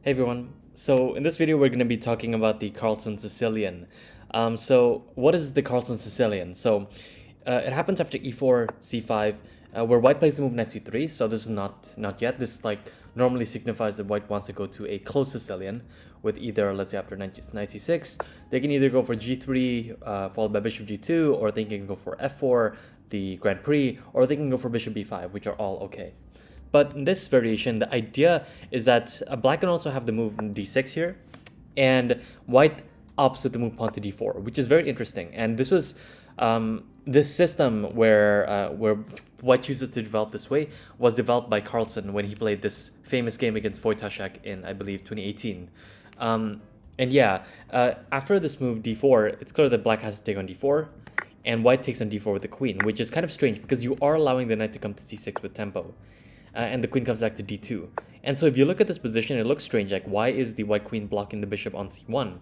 Hey everyone. So in this video we're going to be talking about the Carlsen Sicilian. So what is the Carlsen Sicilian? It happens after e4, c5, where white plays the move knight c3. So this is not yet. This normally signifies that white wants to go to a close Sicilian with either, let's say after knight c6, they can either go for g3 followed by bishop g2, or they can go for f4, the Grand Prix, or they can go for bishop b5, which are all okay. But in this variation, the idea is that black can also have the move d6 here, and white opts with the move pawn to d4, which is very interesting. And this was this system where white chooses to develop this way was developed by Carlsen when he played this famous game against Wojtaszek in, I believe, 2018. After this move d4, it's clear that black has to take on d4, and white takes on d4 with the queen, which is kind of strange because you are allowing the knight to come to c6 with tempo. And the queen comes back to d2. And so if you look at this position, it looks strange, like why is the white queen blocking the bishop on c1?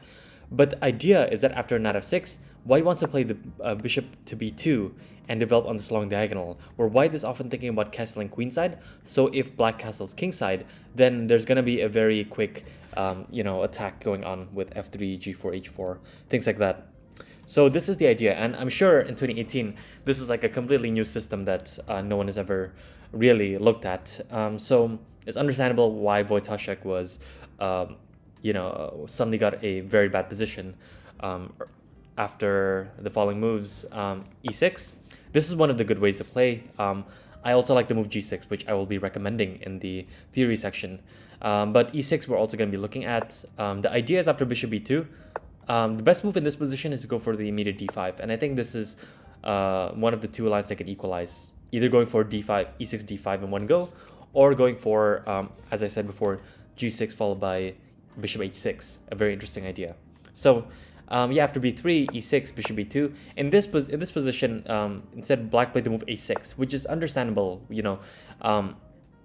But the idea is that after knight f6, white wants to play the bishop to b2 and develop on this long diagonal, where white is often thinking about castling queenside. So if black castles kingside, then there's going to be a very quick attack going on with f3, g4, h4, things like that. So this is the idea, and I'm sure in 2018, this is like a completely new system that no one has ever really looked at. So it's understandable why Wojtaszek was, suddenly got a very bad position after the following moves. E6. This is one of the good ways to play. I also like the move g6, which I will be recommending in the theory section. But e6 we're also going to be looking at. The idea is after bishop b2, the best move in this position is to go for the immediate d5, and I think this is one of the two lines that can equalize, either going for d5, e6, d5 in one go, or going for, as I said before, g6 followed by bishop h6, a very interesting idea. So after b3, e6, bishop b2. In this position, instead black played the move a6, which is understandable.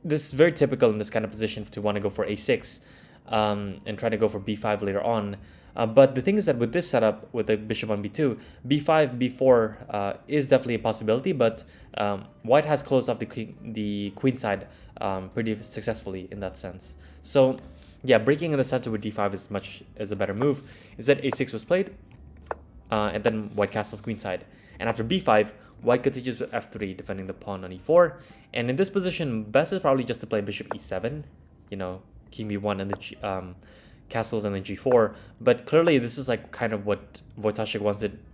This is very typical in this kind of position to want to go for a6 and try to go for b5 later on. But the thing is that with this setup, with the bishop on b2, b5, b4 is definitely a possibility, but white has closed off the queen side pretty successfully in that sense. So yeah, breaking in the center with d5 is a better move. Instead, a6 was played, and then white castles queenside. And after b5, white continues with f3, defending the pawn on e4. And in this position, best is probably just to play bishop e7, king b1 and the castles and then g4, but clearly this is like kind of what Wojtaszek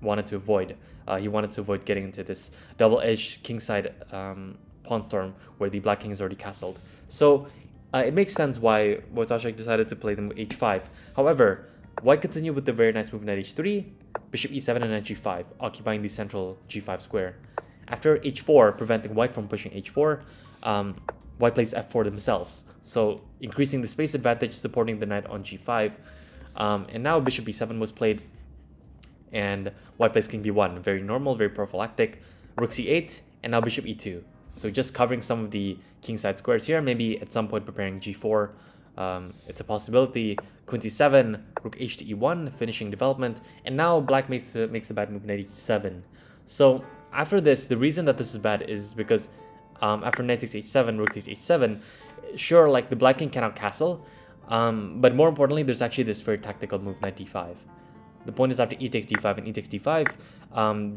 wanted to avoid. He wanted to avoid getting into this double-edged kingside pawn storm where the black king is already castled. So it makes sense why Wojtaszek decided to play the move h5. However, white continued with the very nice move knight h3, bishop e7 and knight g5, occupying the central g5 square. After h4, preventing white from pushing h4, white plays f4 themselves, so increasing the space advantage, supporting the knight on g5. And now bishop b7 was played, and white plays king b1, very normal, very prophylactic. Rook c8, and now bishop e2. So just covering some of the kingside squares here, maybe at some point preparing g4. It's a possibility. Queen c7, rook h to e1, finishing development. And now black makes a bad move, knight h7. So after this, the reason that this is bad is because after knight takes h7, rook takes h7, sure, like the black king cannot castle, but more importantly, there's actually this very tactical move, knight d5. The point is after e takes d5 and e takes d5,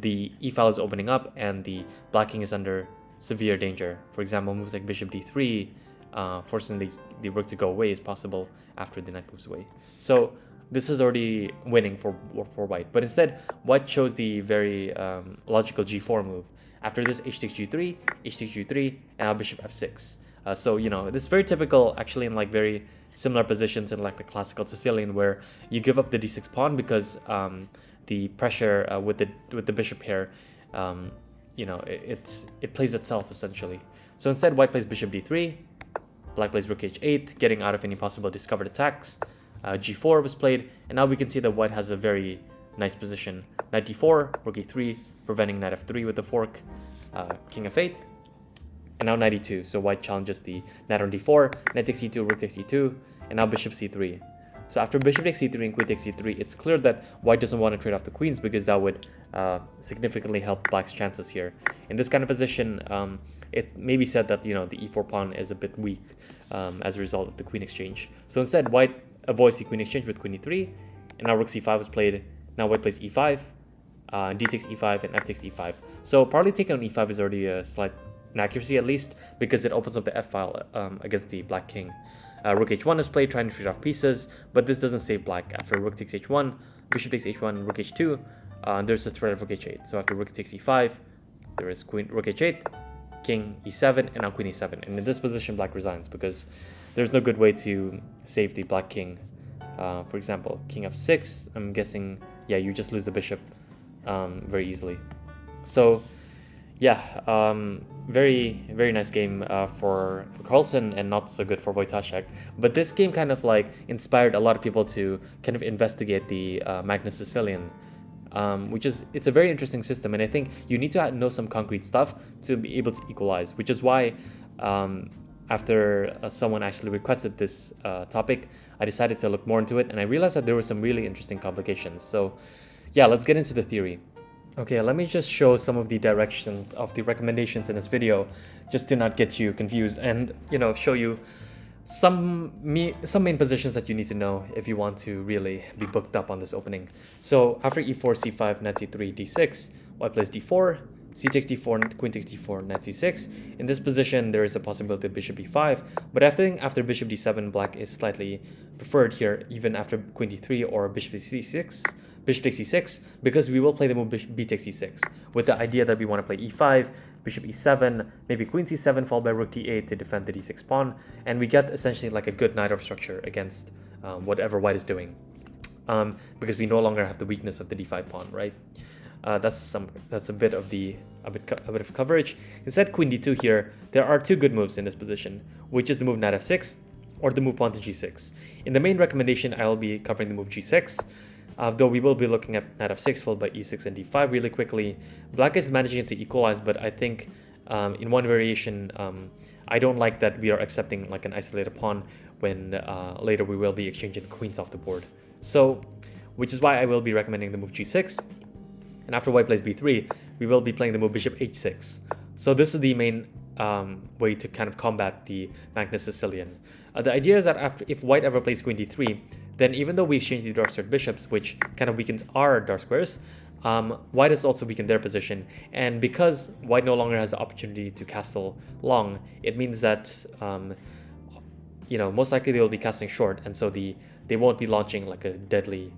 the e file is opening up and the black king is under severe danger. For example, moves like bishop d3, forcing the rook to go away is possible after the knight moves away. So this is already winning for white, but instead, white chose the very logical g4 move. After this, h takes g3, and now bishop f6. So this is very typical, actually, in like very similar positions in like the classical Sicilian, where you give up the d6 pawn because the pressure with the bishop here, it plays itself essentially. So instead, white plays bishop d3, black plays rook h8, getting out of any possible discovered attacks. G4 was played, and now we can see that white has a very nice position. Knight d4, rook e3, preventing knight f3 with the fork, king f8, and now knight e2. So white challenges the knight on d4, knight takes e2, rook takes e2, and now bishop c3. So after bishop takes c3 and queen takes c3, it's clear that white doesn't want to trade off the queens because that would significantly help black's chances here. In this kind of position, it may be said that, the e4 pawn is a bit weak as a result of the queen exchange. So instead, white avoids the queen exchange with queen e3, and now rook c5 was played. Now white plays e5, d takes e5, and f takes e5. So probably taking on e5 is already a slight inaccuracy, at least, because it opens up the f file against the black king. Rook h1 is played, trying to trade off pieces, but this doesn't save black. After rook takes h1, bishop takes h1, rook h2, there's a threat of rook h8. So after rook takes e5, there is queen rook h8, king e7, and now queen e7. And in this position, black resigns because there's no good way to save the black king. For example, king f6, I'm guessing, yeah, you just lose the bishop very easily. So yeah, very nice game for Carlsen, and not so good for Wojtaszek. But this game kind of like inspired a lot of people to kind of investigate the Magnus Sicilian, it's a very interesting system, and I think you need to know some concrete stuff to be able to equalize, which is why after someone actually requested this topic, I decided to look more into it, and I realized that there were some really interesting complications. So yeah, let's get into the theory. Okay, let me just show some of the directions of the recommendations in this video, just to not get you confused, and show you some main positions that you need to know if you want to really be booked up on this opening. So after e4, c5, knight c3, d6, white plays d4, c takes d4, queen takes d4, knight c6. In this position, there is a possibility of bishop e5, but I think after bishop d7, black is slightly preferred here, even after queen d3 or bishop c6. Bishop takes e6, because we will play the move b takes e6, with the idea that we want to play e5, bishop e7, maybe queen c7 followed by rook d8 to defend the d6 pawn, and we get essentially like a good knight of structure against whatever white is doing, because we no longer have the weakness of the d5 pawn, right? That's a bit of coverage. Instead, queen d2 here. There are two good moves in this position, which is the move knight f6 or the move pawn to g6. In the main recommendation, I will be covering the move g6. Though we will be looking at knight f6 followed by e6 and d5 really quickly. Black is managing to equalize, but I think in one variation, I don't like that we are accepting like an isolated pawn when later we will be exchanging the queens off the board. So, which is why I will be recommending the move g6. And after white plays b3, we will be playing the move bishop h6. So this is the main way to kind of combat the Magnus Sicilian. The idea is that if white ever plays queen d3, then even though we exchange the dark squared bishops, which kind of weakens our dark squares, white has also weakened their position. And because white no longer has the opportunity to castle long, it means that most likely they will be casting short, and so they won't be launching like a deadly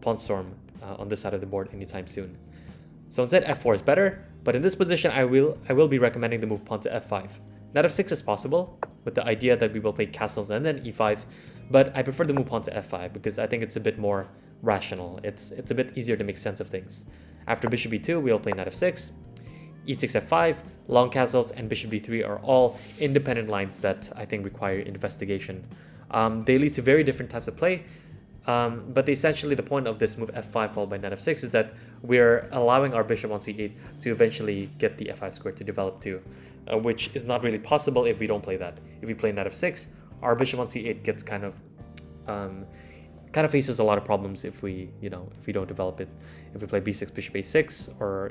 pawn storm on this side of the board anytime soon. So instead, f4 is better, but in this position, I will be recommending the move pawn to f5. Knight f6 is possible, with the idea that we will play castles and then e5, but I prefer the move pawn to f5 because I think it's a bit more rational. It's a bit easier to make sense of things. After bishop e2, we'll play knight f6, e takes f5, long castles, and bishop d3 are all independent lines that I think require investigation. They lead to very different types of play, but essentially the point of this move f5 followed by knight f6 is that we're allowing our bishop on c8 to eventually get the f5 square to develop too, which is not really possible if we don't play that. If we play knight f6, our bishop on c8 gets kind of faces a lot of problems if we don't develop it. If we play b6 bishop a6, or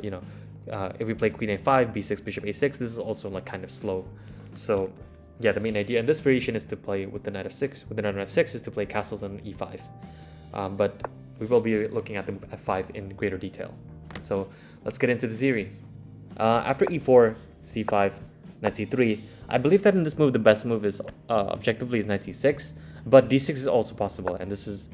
if we play queen a5 b6 bishop a6, this is also like kind of slow. So yeah, the main idea in this variation is to play with the knight f6. With the knight on f6 is to play castles on e5, but we will be looking at the move f5 in greater detail. So let's get into the theory. After e4, c5, knight c3, I believe that in this move the best move is objectively is knight c6, but d6 is also possible, and this is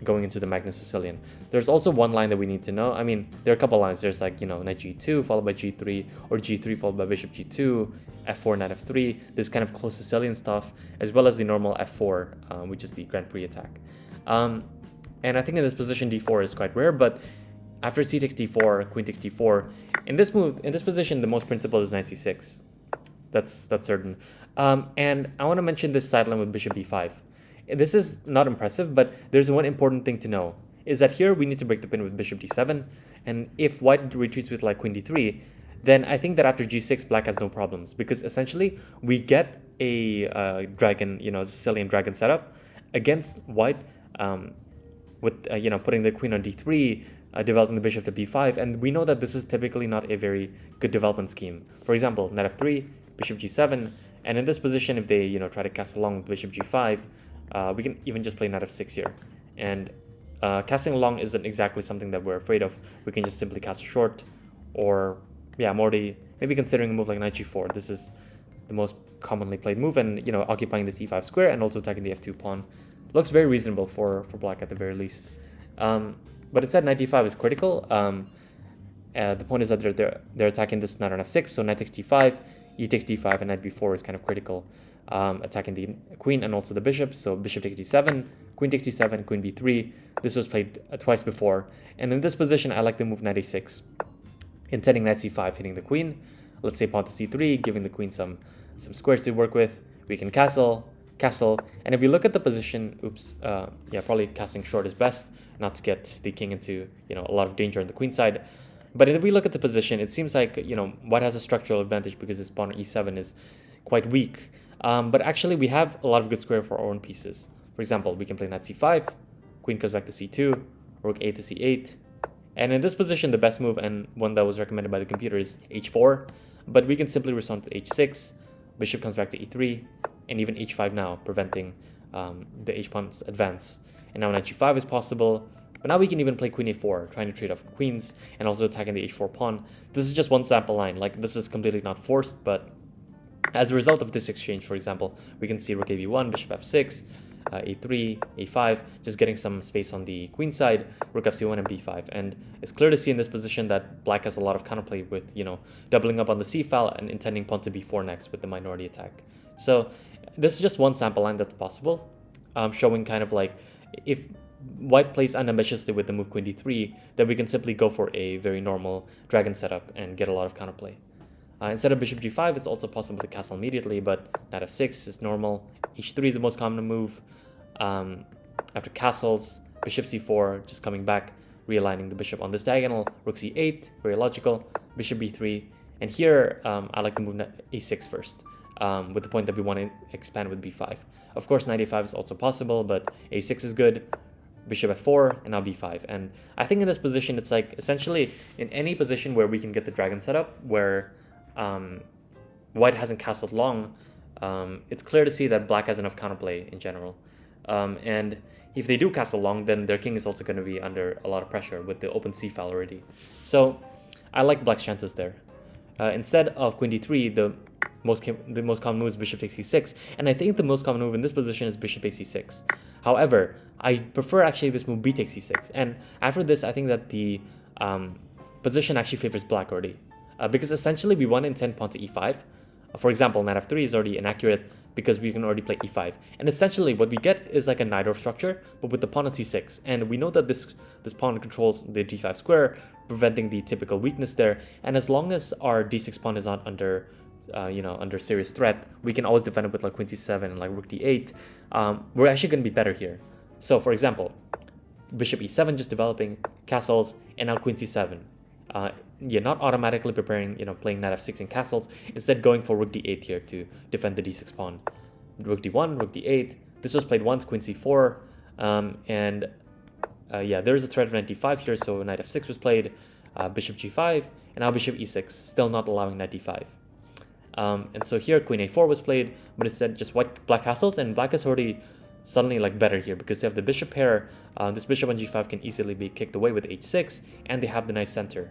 going into the Magnus Sicilian. There's also one line that we need to know. I mean, there are a couple lines. There's like knight g2 followed by g3, or g3 followed by bishop g2, f4, knight f3, this kind of close Sicilian stuff, as well as the normal f4, which is the Grand Prix attack. And I think in this position d4 is quite rare, but after c takes d4, queen takes d4, in this position the most principled is knight c6. That's certain. And I want to mention this sideline with bishop b5. This is not impressive, but there's one important thing to know, is that here we need to break the pin with bishop d7, and if white retreats with like queen d3, then I think that after g6 black has no problems, because essentially we get a dragon, Sicilian dragon setup, against white, with putting the queen on d3, developing the bishop to b5, and we know that this is typically not a very good development scheme. For example, knight f3, bishop g7, and in this position, if they try to cast along with bishop g5, we can even just play knight f6 here. And casting along isn't exactly something that we're afraid of. We can just simply cast a short, or yeah, maybe considering a move like knight g4. This is the most commonly played move, and occupying this e5 square and also attacking the f2 pawn looks very reasonable for black at the very least. But instead, knight d5 is critical. The point is that they're attacking this knight on f6, so knight takes d5, e takes d5, and knight b4 is kind of critical, attacking the queen and also the bishop. So bishop takes d7, queen takes d7, queen b3. This was played twice before, and in this position, I like the move knight a6, intending knight c5, hitting the queen. Let's say pawn to c3, giving the queen some squares to work with. We can castle, and if we look at the position, probably casting short is best, not to get the king into a lot of danger on the queen side. But if we look at the position, it seems like white has a structural advantage because this pawn on e7 is quite weak. But actually, we have a lot of good square for our own pieces. For example, we can play knight c5, queen comes back to c2, rook a to c8. And in this position, the best move, and one that was recommended by the computer, is h4. But we can simply respond to h6, bishop comes back to e3, and even h5 now, preventing the h-pawn's advance. And now knight g5 is possible, but now we can even play queen a4, trying to trade off queens, and also attacking the h4 pawn. This is just one sample line, like this is completely not forced, but as a result of this exchange, for example, we can see rook ab1, bishop f6, a3, a5, just getting some space on the queen side, rook fc1 and b5. And it's clear to see in this position that black has a lot of counterplay with, doubling up on the c file and intending pawn to b4 next with the minority attack. So this is just one sample line that's possible, showing kind of like if white plays unambitiously with the move queen d3, then we can simply go for a very normal dragon setup and get a lot of counterplay. Instead of bishop g5, it's also possible to castle immediately, but knight f6 is normal. h3 is the most common move. After castles, bishop c4, just coming back, realigning the bishop on this diagonal, rook c8, very logical, bishop b3, and here I like to move a6 first, with the point that we want to expand with b5. Of course, knight a5 is also possible, but a6 is good, bishop f4, and now b5. And I think in this position, it's like essentially in any position where we can get the dragon setup, where white hasn't castled long, it's clear to see that black has enough counterplay in general. And if they do castle long, then their king is also going to be under a lot of pressure with the open c file already. So I like black's chances there. Instead of queen d3, the most common move is bishop takes e6, and I think the most common move in this position is bishop takes e6. However, I prefer actually this move b takes e6, and after this, I think that the position actually favors black already. Because essentially we want to intend pawn to e5. For example, knight f3 is already inaccurate because we can already play e5. And essentially what we get is like a Najdorf structure, but with the pawn on c6. And we know that this pawn controls the d5 square, preventing the typical weakness there. And as long as our d6 pawn is not under under serious threat, we can always defend it with like queen c7 and like rook d8. We're actually going to be better here. So for example, bishop e7 just developing, castles, and now queen c7. Not automatically preparing, playing knight f6 in castles, instead going for rook d8 here to defend the d6 pawn. Rook d1, rook d8. This was played once, queen c4, there is a threat of knight d5 here, so knight f6 was played, bishop g5, and now bishop e6, still not allowing knight d5. And so here queen a4 was played, but instead just black castles, and black is already suddenly like better here because they have the bishop pair. This bishop on g5 can easily be kicked away with h6, and they have the nice center.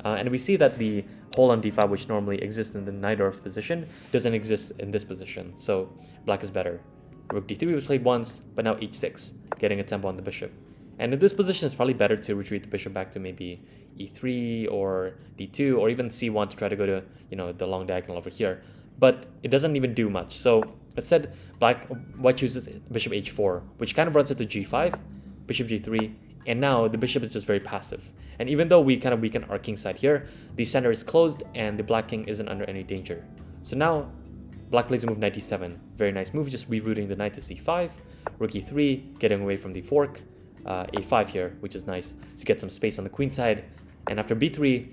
And we see that the hole on d5, which normally exists in the Najdorf position, doesn't exist in this position, so black is better. Rook d3 was played once, but now h6, getting a tempo on the bishop. And in this position, it's probably better to retreat the bishop back to maybe e3 or d2 or even c1 to try to go to the long diagonal over here. But it doesn't even do much. So instead, white chooses bishop h4, which kind of runs into g5, bishop g3, and now the bishop is just very passive. And even though we kind of weaken our king side here, the center is closed and the black king isn't under any danger. So now black plays a move knight d7. Very nice move, just rerouting the knight to c5, rook e3, getting away from the fork, a5 here, which is nice to get some space on the queen side. And after b3,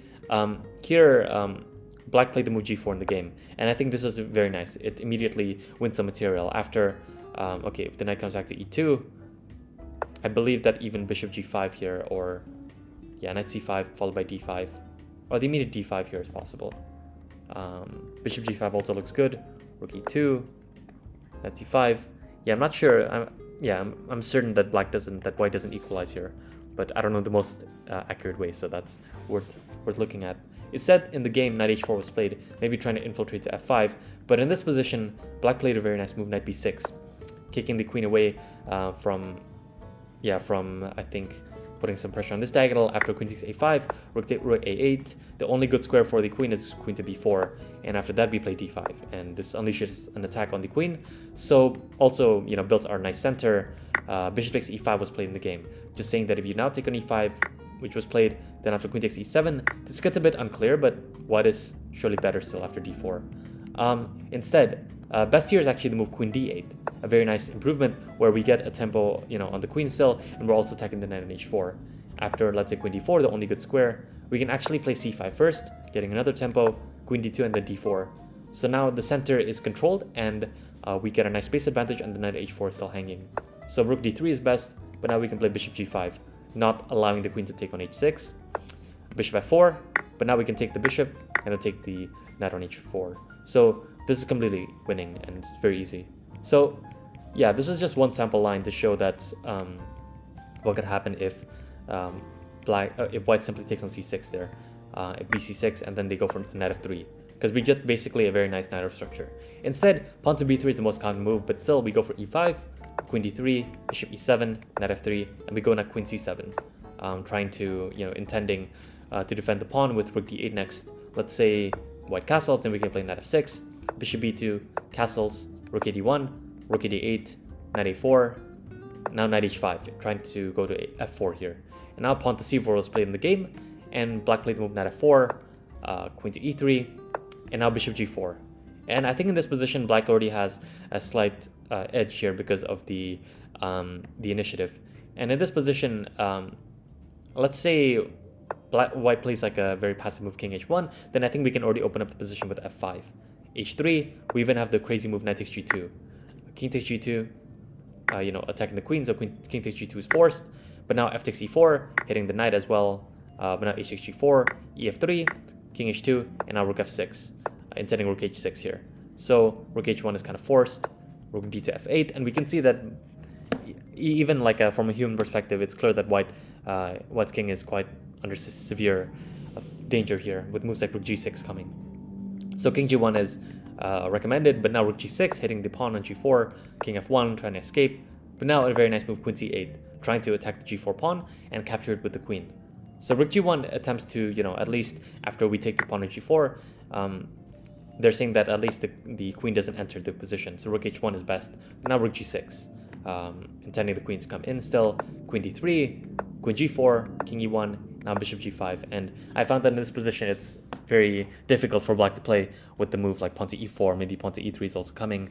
black played the move g4 in the game, and I think this is very nice. It immediately wins some material. After Okay, if the knight comes back to e2, I believe that even bishop g5 here, or yeah, knight c5 followed by d5, or the immediate d5 here is possible. Bishop g5 also looks good. Rook e2, knight c5. Yeah, I'm not sure. I'm certain that white doesn't equalize here, but I don't know the most accurate way, so that's worth looking at. It said in the game knight h4 was played, maybe trying to infiltrate to f5, but in this position, black played a very nice move, knight b6, kicking the queen away from I think putting some pressure on this diagonal. After queen takes a5, rook a8. The only good square for the queen is queen to b4, and after that we play d5, and this unleashes an attack on the queen. So also, builds our nice center. Bishop takes e5 was played in the game, just saying that if you now take on e5, which was played, then after queen takes e7, this gets a bit unclear, but white is surely better still after d4. Instead, best here is actually the move queen d8, a very nice improvement where we get a tempo, on the queen still, and we're also attacking the knight on h4. After, let's say, queen d4, the only good square, we can actually play c5 first, getting another tempo, queen d2, and then d4. So now the center is controlled, and we get a nice space advantage, and the knight h4 is still hanging. So rook d3 is best, but now we can play bishop g5, not allowing the queen to take on h6. Bishop f4, but now we can take the bishop, and then take the knight on h4. So this is completely winning, and it's very easy. So yeah, this is just one sample line to show that what could happen if if white simply takes on c6 there, if bc6, and then they go for knight f3, because we get basically a very nice knight of structure. Instead, pawn to b3 is the most common move, but still we go for e5, queen d3, bishop e7, knight f3, and we go knight queen c7, trying to, intending to defend the pawn with rook d8 next. Let's say white castles, then we can play knight f6, bishop b2, castles, rook a d1, rook a d8, knight a4, now knight h5, trying to go to f4 here. And now pawn to c4 was played in the game, and black played the move knight f4, queen to e3, and now bishop g4. And I think in this position, black already has a slight edge here because of the initiative. And in this position, let's say white plays like a very passive move, king h1, then I think we can already open up the position with f5. h3, we even have the crazy move knight takes g2. King takes g2, attacking the queen, so king takes g2 is forced. But now f takes e4, hitting the knight as well. But now h takes g4, ef3, king h2, and now rook f6, intending rook h6 here. So rook h1 is kind of forced, rook d to f8, and we can see that even from a human perspective, it's clear that white's king is quite under severe danger here, with moves like rook g6 coming. So king g1 is recommended, but now rook g6, hitting the pawn on g4, king f1, trying to escape. But now a very nice move, queen c8, trying to attack the g4 pawn and capture it with the queen. So rook g1 attempts to, at least after we take the pawn on g4, they're saying that at least the queen doesn't enter the position. So rook h1 is best. But now rook g6, intending the queen to come in still, queen d3, queen g4, king e1, now bishop g5. And I found that in this position, it's very difficult for black to play with the move like pawn to e4, maybe pawn to e3 is also coming.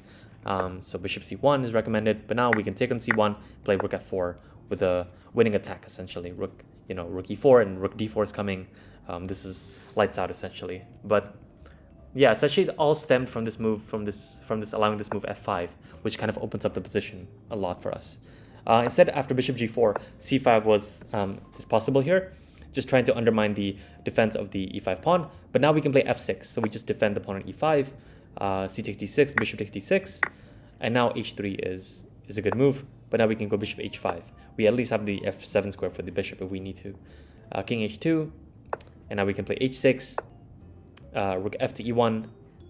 So bishop c1 is recommended, but now we can take on c1, play rook f4 with a winning attack essentially. Rook e4 and rook d4 is coming. This is lights out essentially. But yeah, it's actually all stemmed from this move, from this allowing this move f5, which kind of opens up the position a lot for us. Instead, after bishop g4, c5 is possible here, just trying to undermine the defense of the e5 pawn. But now we can play f6, so we just defend the pawn on e5. C takes d6, bishop takes d6, and now h3 is a good move. But now we can go bishop h5. We at least have the f7 square for the bishop if we need to. King h2, and now we can play h6, rook f to e1,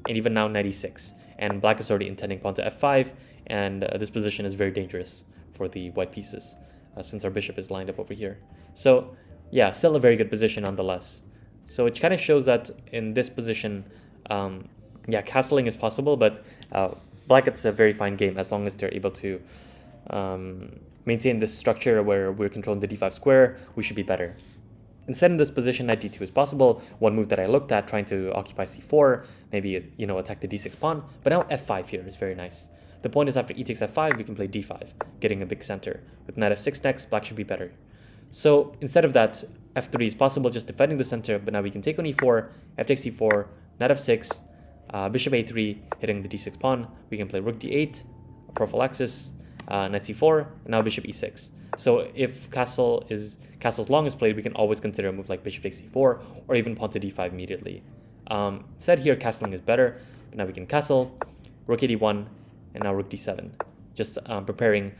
and even now knight e6. And black is already intending pawn to f5, and this position is very dangerous for the white pieces, since our bishop is lined up over here. So yeah, still a very good position nonetheless. So it kind of shows that in this position, castling is possible, but black, it's a very fine game as long as they're able to maintain this structure where we're controlling the d5 square. We should be better. Instead, in this position, knight d2 is possible. One move that I looked at, trying to occupy c4, maybe attack the d6 pawn. But now f5 here is very nice. The point is after e takes f5, we can play d5, getting a big center. With knight f6 next, black should be better. So instead of that, f3 is possible, just defending the center. But now we can take on e4, f takes e4, knight f6, bishop a3, hitting the d6 pawn. We can play rook d8, prophylaxis, knight c4, and now bishop e6. So if castle's long is played, we can always consider a move like bishop takes c4 or even pawn to d5 immediately. Said here castling is better, but now we can castle, rook d1, and now rook d7, just preparing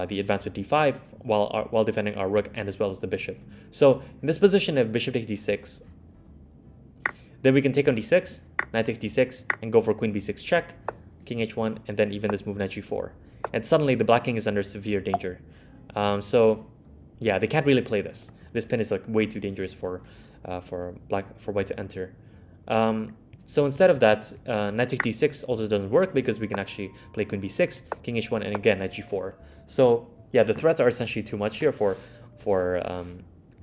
the advance with d5 while defending our rook and as well as the bishop. So in this position, if bishop takes d6, then we can take on d6, knight takes d6, and go for queen b6 check, king h1, and then even this move knight g4. And suddenly the black king is under severe danger. So yeah, they can't really play this. This pin is like way too dangerous for white to enter. So instead of that, knight takes d6 also doesn't work because we can actually play queen b6, king h1, and again knight g4. So yeah, the threats are essentially too much here for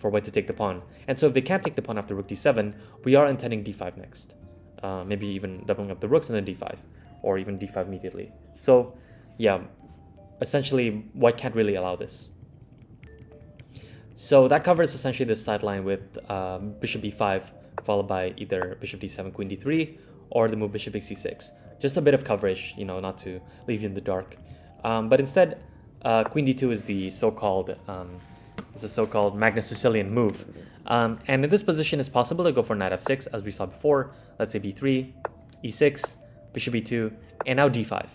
white to take the pawn. And so if they can't take the pawn after rook d7, we are intending d5 next. Maybe even doubling up the rooks and then d5, or even d5 immediately. So yeah, essentially white can't really allow this. So that covers essentially this sideline with bishop b5 followed by either bishop d7, queen d3, or the move bishop takes c6. Just a bit of coverage, not to leave you in the dark. But instead, queen d2 is the so-called Magnus Sicilian move. And in this position, it's possible to go for knight f6, as we saw before. Let's say b3, e6, bishop e2, and now d5.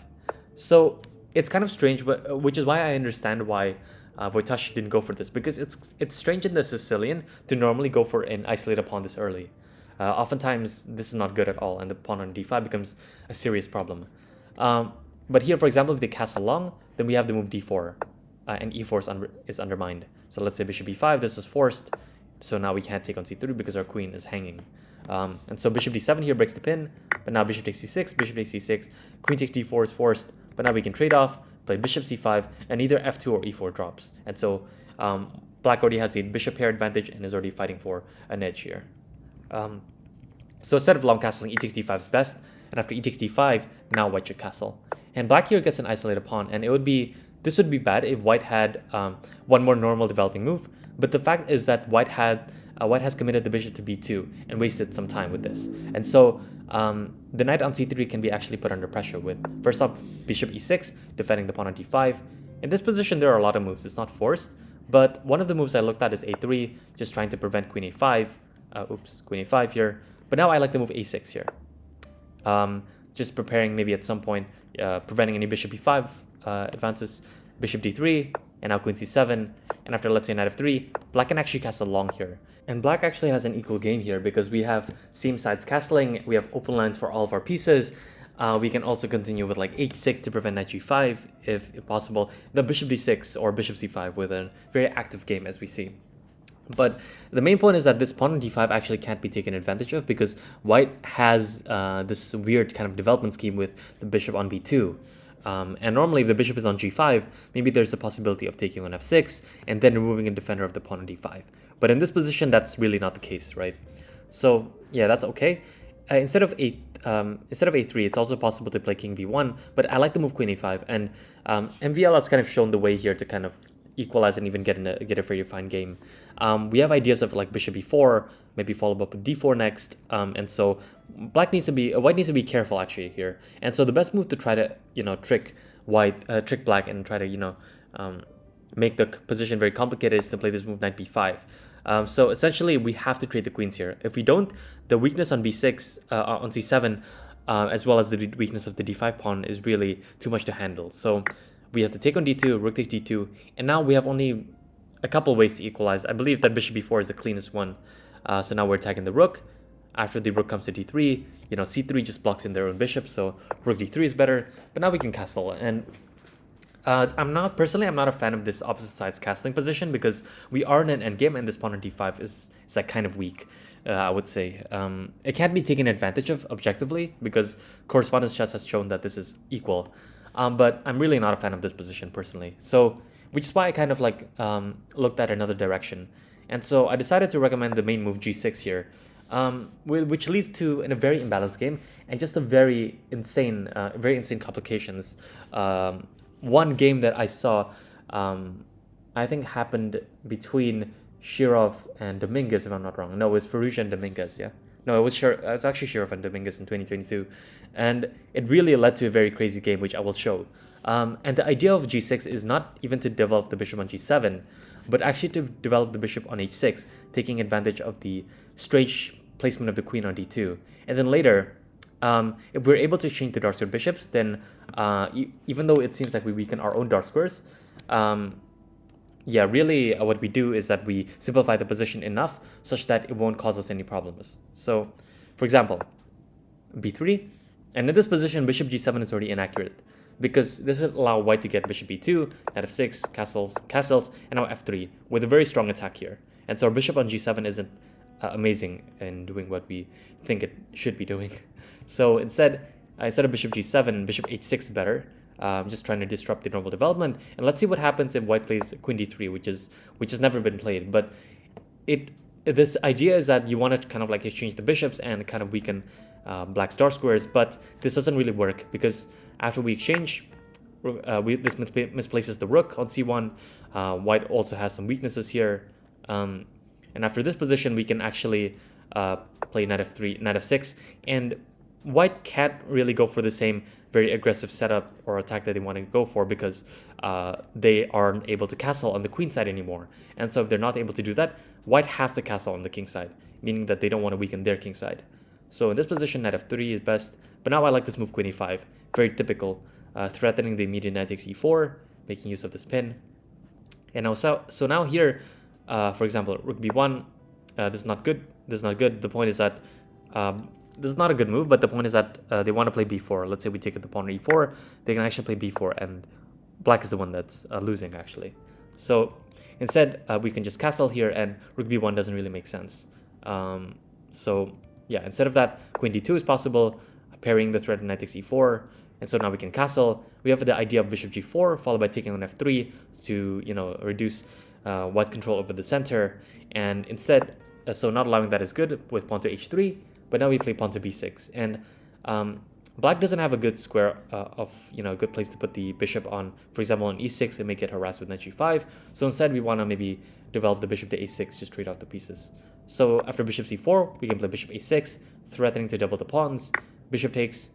So it's kind of strange, but which is why I understand why Wojtaszek didn't go for this, because it's strange in the Sicilian to normally go for an isolated pawn this early. Oftentimes, this is not good at all, and the pawn on d5 becomes a serious problem. But here, for example, if they castle long, then we have the move d4, and e4 is undermined. So let's say bishop e5, this is forced, so now we can't take on c3 because our queen is hanging. And so bishop d7 here breaks the pin, but now bishop takes c6, bishop takes c6, queen takes d4 is forced, but now we can trade off, play bishop c5, and either f2 or e4 drops. And so black already has the bishop pair advantage and is already fighting for an edge here. So instead of long castling, e takes d5 is best, and after e takes d5, now white should castle. And black here gets an isolated pawn, and this would be bad if white had one more normal developing move, but the fact is that white has committed the bishop to b2 and wasted some time with this. And so the knight on c3 can be actually put under pressure with, first off, bishop e6, defending the pawn on d5. In this position, there are a lot of moves. It's not forced, but one of the moves I looked at is a3, just trying to prevent queen a5. Queen a5 here. But now I like the move a6 here. Just preparing maybe at some point, preventing any bishop e5 advances, bishop d3, and now queen c7, and after, let's say, knight f3, black can actually castle long here. And black actually has an equal game here because we have seam sides castling, we have open lines for all of our pieces. We can also continue with like h6 to prevent knight g5 if possible, the bishop d6 or bishop c5 with a very active game as we see. But the main point is that this pawn on d5 actually can't be taken advantage of because white has this weird kind of development scheme with the bishop on b2. And normally if the bishop is on g5, maybe there's a possibility of taking on f6 and then removing a defender of the pawn on d5. But in this position, that's really not the case, right? So yeah, that's okay. Instead of a3, it's also possible to play king b1, but I like the move queen a5, and MVL has kind of shown the way here to kind of equalize and even get a very fine game. We have ideas of like bishop e4, maybe follow up with d4 next, and so white needs to be careful actually here. And so the best move to try to trick black and try to make the position very complicated is to play this move knight b5. So essentially we have to trade the queens here. If we don't, the weakness on b6 on c7 as well as the weakness of the d5 pawn is really too much to handle. So we have to take on d2, rook takes d2, and now we have only a couple ways to equalize. I believe that bishop b4 is the cleanest one. So now we're attacking the rook. After the rook comes to d3, c3 just blocks in their own bishop, so rook d3 is better. But now we can castle, and I'm not a fan of this opposite sides castling position because we are in an endgame, and this pawn on d5 is like kind of weak. I would say it can't be taken advantage of objectively because correspondence chess has shown that this is equal. But I'm really not a fan of this position personally. So, which is why I kind of like looked at another direction. And so I decided to recommend the main move g6 here, which leads to a very imbalanced game and just a very insane complications. One game that I saw, I think happened between Shirov and Dominguez, if I'm not wrong. No, it was Firouzja and Dominguez, yeah? No, it was actually Shirov and Dominguez in 2022. And it really led to a very crazy game, which I will show. And the idea of g6 is not even to develop the bishop on g7, but actually to develop the bishop on h6, taking advantage of the strange placement of the queen on d2. And then later, if we're able to exchange the dark square bishops, then even though it seems like we weaken our own dark squares, yeah, really what we do is that we simplify the position enough such that it won't cause us any problems. So, for example, b3, and in this position, bishop g7 is already inaccurate, because this would allow white to get bishop b2, knight f6, castles, and now f3, with a very strong attack here. And so our bishop on g7 isn't amazing in doing what we think it should be doing. So instead of bishop g7, bishop h6 is better, just trying to disrupt the normal development. And let's see what happens if white plays queen d3, which has never been played. But this idea is that you want to kind of like exchange the bishops and kind of weaken black's dark squares, but this doesn't really work, because after we exchange, this misplaces the rook on c1. White also has some weaknesses here, and after this position we can actually play knight f3, knight f6, and white can't really go for the same very aggressive setup or attack that they want to go for, because they aren't able to castle on the queen side anymore. And so if they're not able to do that, white has to castle on the king side, meaning that they don't want to weaken their king side. So in this position, knight f3 is best, but now I like this move queen e5, very typical, threatening the immediate knight takes e4, making use of this pin. And now, so now here, for example, rook b1, this is not good. This is not good. The point is that this is not a good move, but the point is that they want to play b4. Let's say we take the pawn on e4, they can actually play b4, and black is the one that's losing actually. So instead, we can just castle here, and rook b1 doesn't really make sense. So yeah, instead of that, queen d2 is possible, parrying the threat of knight takes e4, and so now we can castle. We have the idea of bishop g4 followed by taking on f3 to, you know, reduce white's control over the center, and instead, so not allowing that is good with pawn to h3, but now we play pawn to b6, and black doesn't have a good square of, you know, a good place to put the bishop on. For example, on e6 it may get harassed with knight g5, so instead we want to maybe develop the bishop to a6, just trade off the pieces. So after bishop c4, we can play bishop a6, threatening to double the pawns, bishop takes,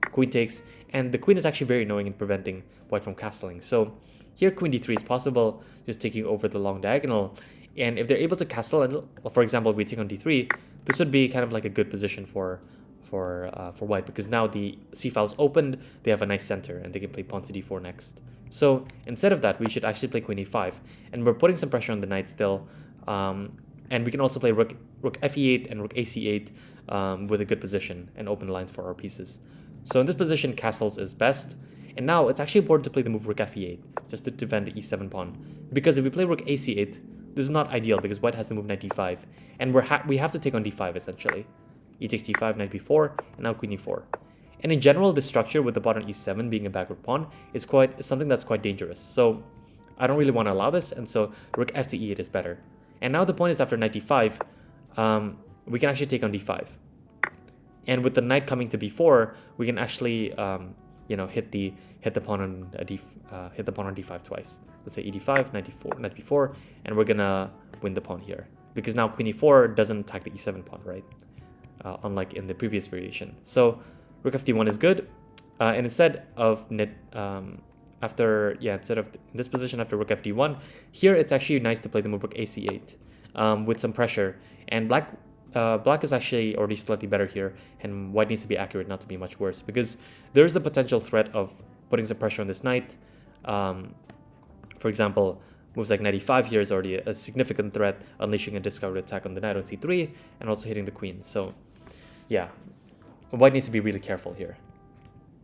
and the queen is actually very annoying in preventing white from castling. So here queen d3 is possible, just taking over the long diagonal, and if they're able to castle, and for example, if we take on d3, this would be kind of like a good position for white, because now the c file is opened, they have a nice center, and they can play pawn to d4 next. So instead of that, we should actually play queen e5, and we're putting some pressure on the knight still, and we can also play rook fe8 and rook ac8 with a good position and open lines for our pieces. So in this position, castles is best, and now it's actually important to play the move rook fe8 just to defend the e7 pawn, because if we play rook ac8, this is not ideal because white has to move knight d5, and we have to take on d5 essentially. E takes d5, knight b4, and now queen e4. And in general, this structure with the pawn on e7 being a backward pawn is something that's quite dangerous. So I don't really want to allow this, and so rook f to e8 is better. And now the point is, after knight d5, we can actually take on d5. And with the knight coming to b4, we can actually you know, hit the pawn on d5 twice. Let's say e d5, knight b4, and we're gonna win the pawn here, because now queen e4 doesn't attack the e7 pawn, right? Unlike in the previous variation. So rook f1 is good, and instead of instead of this position after rook fd1, here it's actually nice to play the move rook ac8 with some pressure, and black is actually already slightly better here, and white needs to be accurate not to be much worse, because there's a potential threat of putting some pressure on this knight. For example, moves like knight e5 here is already a significant threat, unleashing a discarded attack on the knight on c3 and also hitting the queen. So yeah, white needs to be really careful here.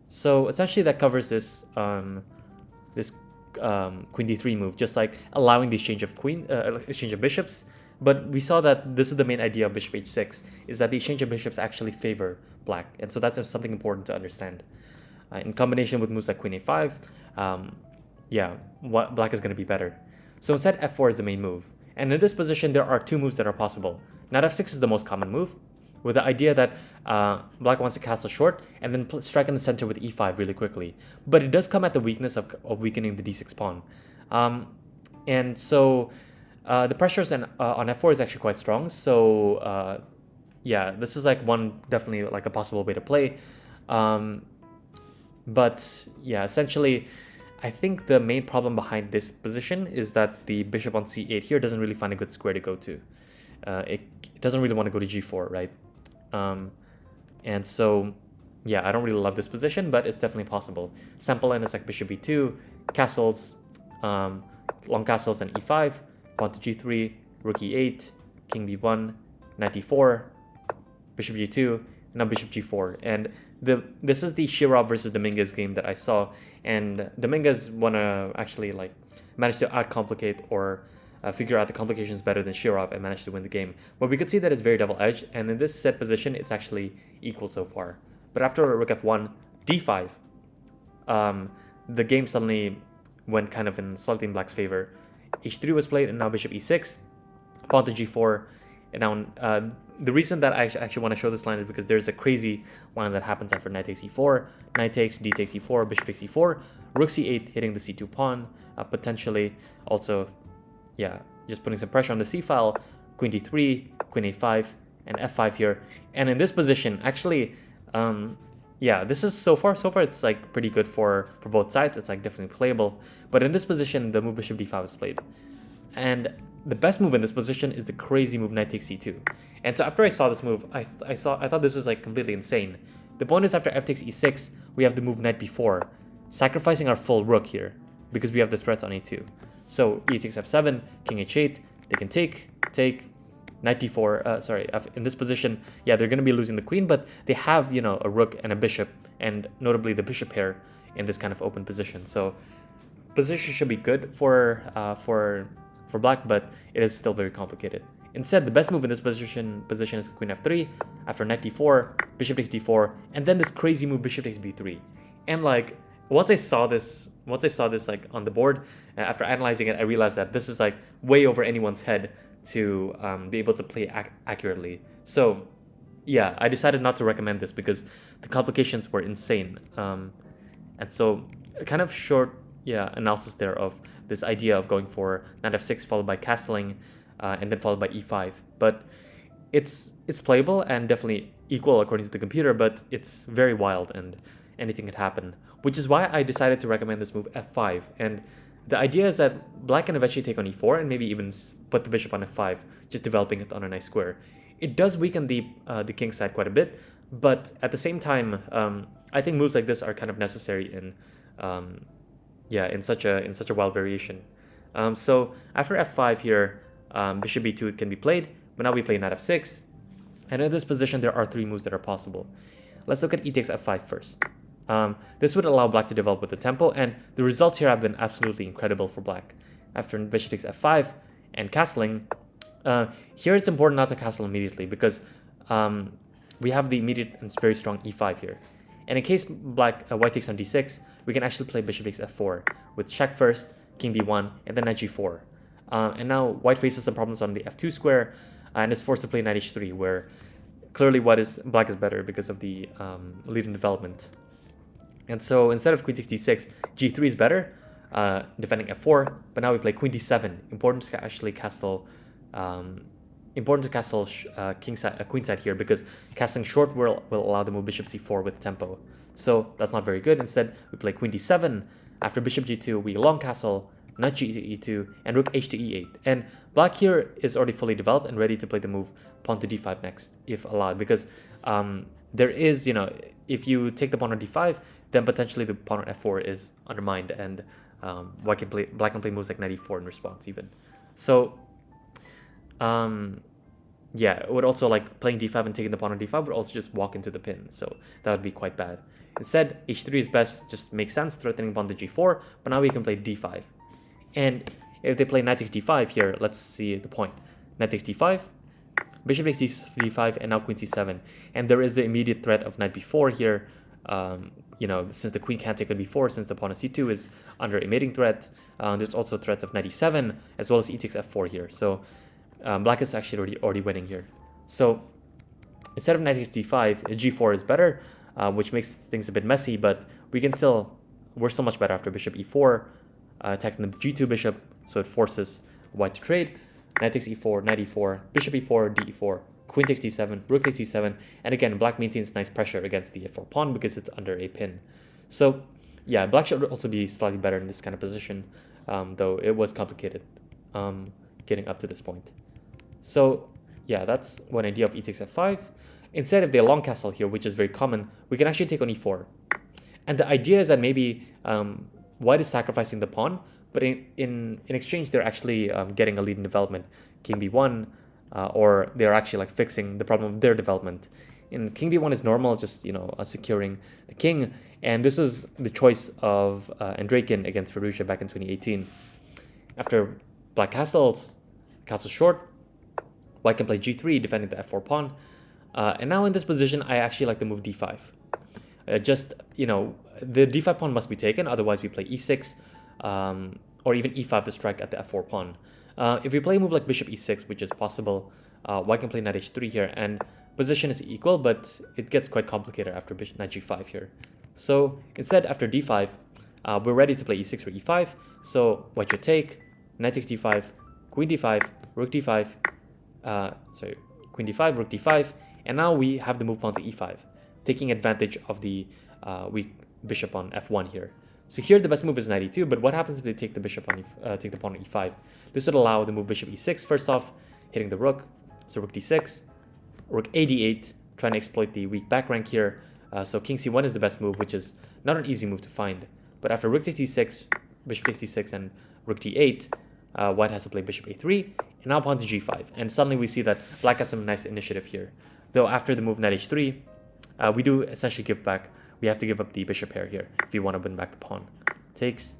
So essentially that covers this queen d3 move, just like allowing the exchange of bishops. But we saw that this is the main idea of bishop h6, is that the exchange of bishops actually favor black, and so that's something important to understand. In combination with moves like queen a5, black is going to be better. So instead, f4 is the main move. And in this position, there are two moves that are possible. Knight f6 is the most common move, with the idea that black wants to castle short and then strike in the center with e5 really quickly. But it does come at the weakness of weakening the d6 pawn. And so the pressures on f4 is actually quite strong. So yeah, this is like definitely like a possible way to play. But yeah, essentially, I think the main problem behind this position is that the bishop on c8 here doesn't really find a good square to go to. It doesn't really want to go to g4, right? And so, yeah, I don't really love this position, but it's definitely possible. Sample line is like bishop b2, castles, long castles and e5, pawn to g3, rook e8, king b1, knight d4, bishop g2, and now bishop g4. And this is the Shirov versus Dominguez game that I saw, and Dominguez actually managed to outcomplicate or figure out the complications better than Shirov and managed to win the game. But we could see that it's very double-edged, and in this set position, it's actually equal so far. But after rook f1, d5, the game suddenly went kind of in slightly in black's favor. h3 was played, and now bishop e6, pawn to g4, and now the reason that I actually want to show this line is because there's a crazy line that happens after knight takes e4, knight takes, d takes e4, bishop takes e4, rook c8 hitting the c2 pawn, potentially also, yeah, just putting some pressure on the c file, queen d3, queen a5, and f5 here. And in this position, actually, yeah, this is so far it's like pretty good for both sides. It's like definitely playable. But in this position, the move bishop d5 is played. And the best move in this position is the crazy move knight takes c2. And so after I saw this move, I thought this was like completely insane. The point is after f takes e6, we have the move knight b4, sacrificing our full rook here because we have the threats on a2. So e takes f7, king h8, they can take, knight d4, in this position, yeah, they're going to be losing the queen, but they have, you know, a rook and a bishop, and notably the bishop pair in this kind of open position. So position should be good for black, but it is still very complicated. Instead, the best move in this position is queen f3, after knight d4, bishop takes d4, and then this crazy move bishop takes b3. And like, once I saw this like on the board, after analyzing it, I realized that this is like way over anyone's head to be able to play accurately. So yeah, I decided not to recommend this because the complications were insane. And so a kind of short analysis there of this idea of going for knight f6 followed by castling and then followed by e5. But it's playable and definitely equal according to the computer, but it's very wild and anything could happen, which is why I decided to recommend this move f5. And the idea is that black can eventually take on e4 and maybe even put the bishop on f5, just developing it on a nice square. It does weaken the king side quite a bit, but at the same time, I think moves like this are kind of necessary in such a wild variation. So after f5 here, bishop b2 can be played, but now we play knight f6, and in this position there are three moves that are possible. Let's look at e takes f5 first. This would allow black to develop with the tempo, and the results here have been absolutely incredible for black. After bishop takes f5 and castling, here it's important not to castle immediately because we have the immediate and very strong e5 here. And in case white takes on d6, we can actually play bishop takes f4 with check first, king b1, and then knight g4. And now white faces some problems on the f2 square and is forced to play knight h3, where clearly black is better because of the lead in development. And so instead of queen takes d6, g3 is better, defending f4, but now we play queen d7. Important to actually castle queen side here, because casting short will allow the move bishop c4 with tempo. So that's not very good. Instead, we play queen d7. After bishop g2, we long castle, knight e2, and rook h to e8. And black here is already fully developed and ready to play the move pawn to d5 next, if allowed, because there is, if you take the pawn on d5, then potentially the pawn on f4 is undermined, and black can play moves like knight e4 in response even. So it would also, like, playing d5 and taking the pawn on d5 would also just walk into the pin, so that would be quite bad. Instead, h3 is best, just makes sense, threatening pawn to g4, but now we can play d5. And if they play knight takes d5 here, let's see the point. Knight takes d5, bishop takes d5, and now queen c7. And there is the immediate threat of knight b4 here, since the queen can't take on b4, since the pawn on c2 is under a mating threat. There's also threats of knight e7, as well as e takes f4 here. So black is actually already winning here. So instead of knight takes d5, g4 is better, which makes things a bit messy, but we're still much better after bishop e4, attacking the g2 bishop, so it forces white to trade. Knight takes e4, knight e4, bishop e4, d4, queen takes d7, rook takes d7, and again, black maintains nice pressure against the f4 pawn because it's under a pin. So yeah, black should also be slightly better in this kind of position, though it was complicated getting up to this point. So yeah, that's one idea of e takes f5. Instead of the long castle here, which is very common, we can actually take on e4. And the idea is that maybe white is sacrificing the pawn, but in exchange, they're actually getting a lead in development, king b1, or they're actually like fixing the problem of their development. And king b1 is normal, just, securing the king. And this is the choice of Andreikin against Ferrugia back in 2018. After black castles, castle short, white can play g3, defending the f4 pawn. And now in this position, I actually like the move d5. The d5 pawn must be taken, otherwise we play e6, or even e5 to strike at the f4 pawn. If we play a move like bishop e6, which is possible, white can play knight h3 here, and position is equal, but it gets quite complicated after bishop knight g5 here. So instead, after d5, we're ready to play e6 or e5, so white should take, knight takes d5, queen d5, rook d5, queen d5, rook d5, and now we have the move pawn to e5, taking advantage of the weak bishop on f1 here. So here the best move is knight e2, but what happens if they take the bishop on take the pawn on e5? This would allow the move bishop e6 first off, hitting the rook. So rook d6, rook a d8, trying to exploit the weak back rank here. So king c1 is the best move, which is not an easy move to find. But after rook takes d6, bishop takes d6, and rook d8, white has to play bishop a3, and now pawn to g5. And suddenly we see that black has some nice initiative here. Though after the move knight h3, we do essentially give back. We have to give up the bishop pair here if you want to win back the pawn. Takes,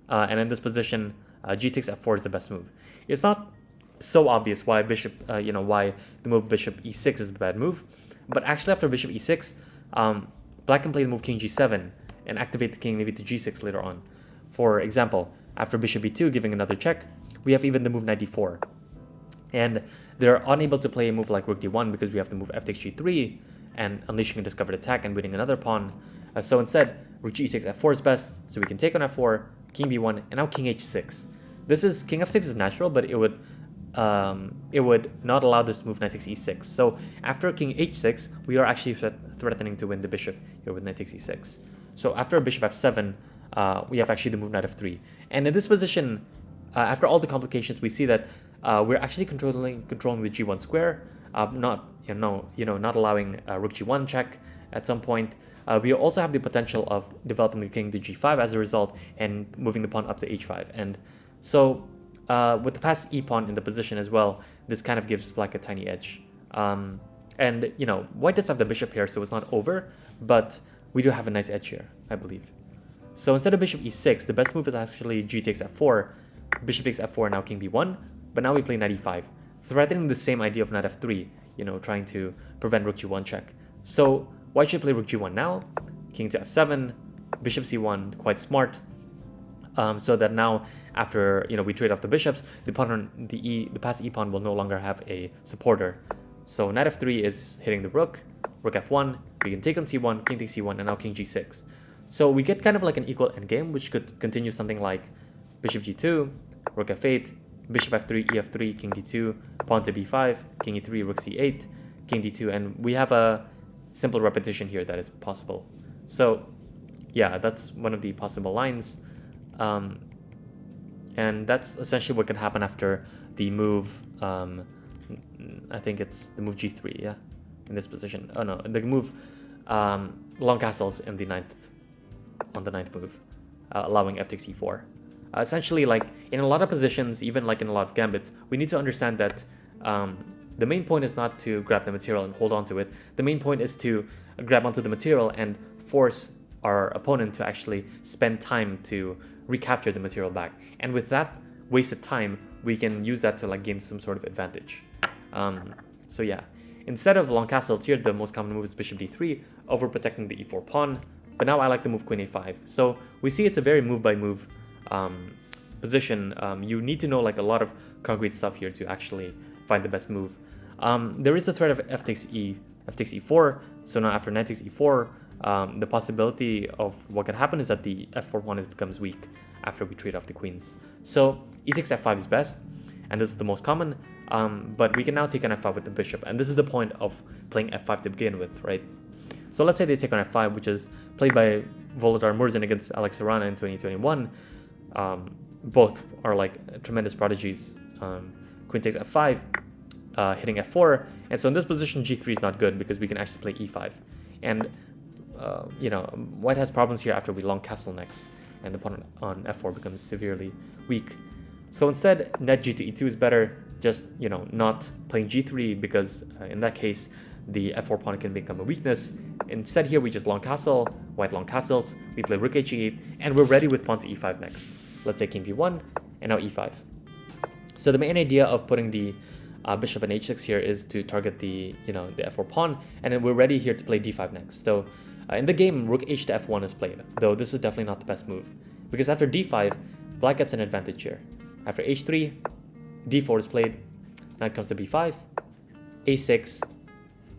and in this position, g takes f4 is the best move. It's not so obvious why why the move bishop e6 is the bad move, but actually after bishop e6, black can play the move king g7 and activate the king maybe to g6 later on. For example, after bishop b2 giving another check, we have even the move knight d4. And they're unable to play a move like rook d1 because we have the move f takes g3 and unleashing a discovered attack and winning another pawn. So instead, rook g takes f4 is best, so we can take on f4, king b1, and now king h6. This is king f6 is natural, but it would not allow this move knight takes e6. So after king h6, we are actually threatening to win the bishop here with knight takes e6. So after bishop f7, we have actually the move knight f3. And in this position, after all the complications, we see that we're actually controlling the g1 square, not allowing rook g1 check at some point. We also have the potential of developing the king to g5 as a result and moving the pawn up to h5. And so with the passed e pawn in the position as well, this kind of gives black a tiny edge. And white does have the bishop here, so it's not over, but we do have a nice edge here, I believe. So instead of bishop e6, the best move is actually g takes f4, bishop takes f4, now king b1, but now we play knight e5, threatening the same idea of knight f3, trying to prevent rook g1 check. So white should play rook g1 now, king to f7, bishop c1, quite smart. So that now after we trade off the bishops, the pawn on the passed e pawn will no longer have a supporter. So knight f3 is hitting the rook f1, we can take on c1, king takes c1, and now king g6. So we get kind of like an equal endgame, which could continue something like bishop g2, rook f8, bishop f3, ef3, king d2, pawn to b5, king e3, rook c8, king d2, and we have a simple repetition here that is possible. So yeah, that's one of the possible lines. And that's essentially what can happen after the move, I think it's the move g3, yeah, in this position. Oh no, the move long castles in the on the ninth move, allowing f takes e4. Essentially, like in a lot of positions, even like in a lot of gambits, we need to understand that the main point is not to grab the material and hold on to it. The main point is to grab onto the material and force our opponent to actually spend time to recapture the material back. And with that wasted time, we can use that to like gain some sort of advantage. So yeah, instead of long castles here, the most common move is bishop d3, overprotecting the e4 pawn. But now I like the move queen a5. So we see it's a very move by move position. You need to know like a lot of concrete stuff here to actually find the best move. There is a threat of f takes e4. So now after knight takes e4, the possibility of what can happen is that the f4 pawn becomes weak after we trade off the queens. So e takes f5 is best, and this is the most common. But we can now take on f5 with the bishop, and this is the point of playing f5 to begin with, right? So let's say they take on f5, which is played by Volodar Murzin against Alex Serrano in 2021. Both are like tremendous prodigies. Queen takes f5, hitting f4, and so in this position g3 is not good because we can actually play e5. And you know, white has problems here after we long castle next, and the pawn on f4 becomes severely weak. So instead, knight g to e2 is better, just, you know, not playing g3 because in that case, the f4 pawn can become a weakness. Instead here, we just long castle, white long castles, we play rook h8, and we're ready with pawn to e5 next. Let's say king b1, and now e5. So the main idea of putting the bishop on h6 here is to target the, you know, the f4 pawn, and then we're ready here to play d5 next. So in the game, rook h to f1 is played, though this is definitely not the best move, because after d5, black gets an advantage here. After h3, d4 is played, knight comes to b5, a6,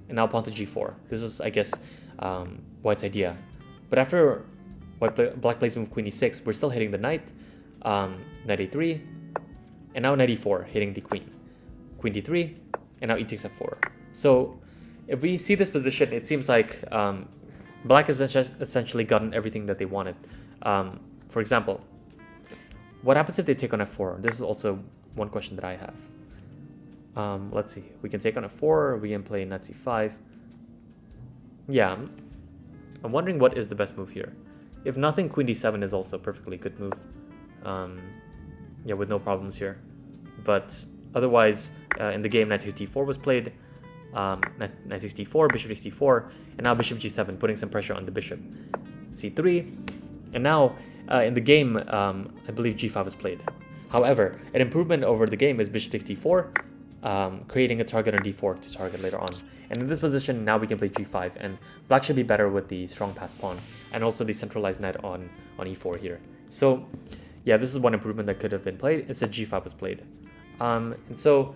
and now pawn to g4. This is, I guess, white's idea. But after black plays move queen e6, we're still hitting the knight, knight a3, and now knight e4, hitting the queen. Queen d3, and now e takes f4. So if we see this position, it seems like black has essentially gotten everything that they wanted. For example, what happens if they take on f4? This is also one question that I have. Let's see. We can take on f4. We can play knight c5. Yeah, I'm wondering what is the best move here. If nothing, queen d7 is also a perfectly good move. Yeah, with no problems here. But otherwise, in the game, knight takes d4 was played. Knight takes d4, bishop takes d4, and now bishop g7, putting some pressure on the bishop. c3, and now in the game, I believe g5 was played. However, an improvement over the game is bishop takes d4, creating a target on d4 to target later on. And in this position, now we can play g5, and black should be better with the strong pass pawn, and also the centralized knight on e4 here. So yeah, this is one improvement that could have been played. Instead, g5 was played. And so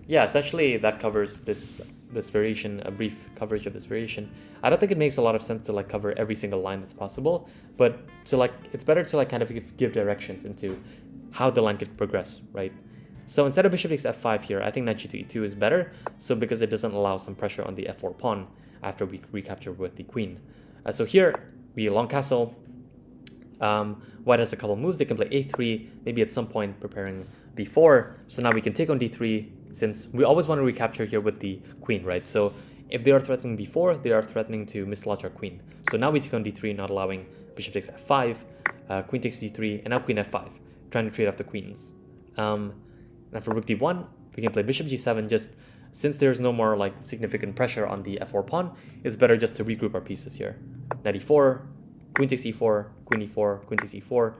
yeah, essentially that covers this variation, a brief coverage of this variation. I don't think it makes a lot of sense to like cover every single line that's possible, but to like, it's better to like kind of give directions into how the line could progress, right? So instead of bishop takes f5 here, I think knight g to e2 is better, so because it doesn't allow some pressure on the f4 pawn after we recapture with the queen. So here, we long castle. White has a couple moves. They can play a3, maybe at some point preparing b4. So now we can take on d3, since we always want to recapture here with the queen, right? So if they are threatening b4, they are threatening to mislodge our queen. So now we take on d3, not allowing bishop takes f5, queen takes d3, and now queen f5, trying to trade off the queens. And for rook d1, we can play bishop g7. Just since there's no more like significant pressure on the f4 pawn, it's better just to regroup our pieces here. Knight e4, queen takes e4, queen e4, queen takes e4,